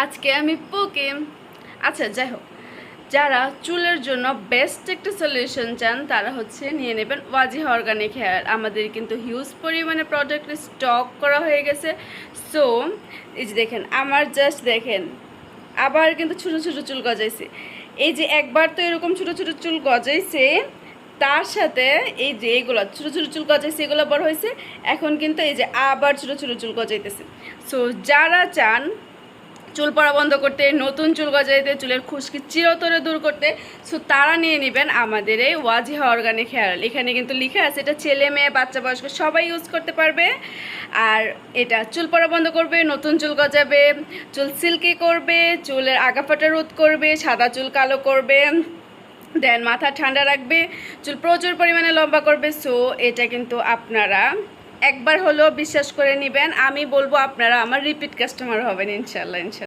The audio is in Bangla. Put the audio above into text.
আজকে আমি পোকে আচ্ছা যাই হোক, যারা চুলের জন্য বেস্ট একটা সলিউশন চান তারা হচ্ছে নিয়ে নেবেন ওয়াজিহা অর্গানিক হেয়ার। আমাদের কিন্তু হিউজ পরিমাণে প্রোডাক্ট স্টক করা হয়ে গেছে। সো এই যে দেখেন, আমার জাস্ট দেখেন, আবার কিন্তু ছোটো ছোটো চুল গজাইছে। এই যে একবার তো এরকম ছোটো ছোটো চুল গজাইছে, তার সাথে এই যে এইগুলো ছোটো ছোটো চুল গজাইছে, এগুলো বড় হয়েছে, এখন কিন্তু এই যে আবার ছোটো ছোটো চুল গজাইতেছে। সো যারা চান চুল পড়া বন্ধ করতে, নতুন চুল গজাইতে, চুলের খুশকি চিরতরে দূর করতে, সো তারা নিয়ে নেবেন আমাদের এই ওয়াজিহা অর্গানিক হেয়ার অয়েল। এখানে কিন্তু লেখা আছে এটা ছেলে মেয়ে বাচ্চা বয়স্ক সবাই ইউজ করতে পারবে। আর এটা চুল পড়া বন্ধ করবে, নতুন চুল গজাবে, চুল সিল্কি করবে, চুলের আগাফাটা রোধ করবে, সাদা চুল কালো করবে, দেন মাথা ঠান্ডা রাখবে, চুল প্রচুর পরিমাণে লম্বা করবে। সো এটা কিন্তু আপনারা একবার হলেও বিশ্বাস করে নেবেন। আমি বলবো আপনারা আমার রিপিট কাস্টমার হবেন ইনশাল্লাহ ইনশাল্লাহ।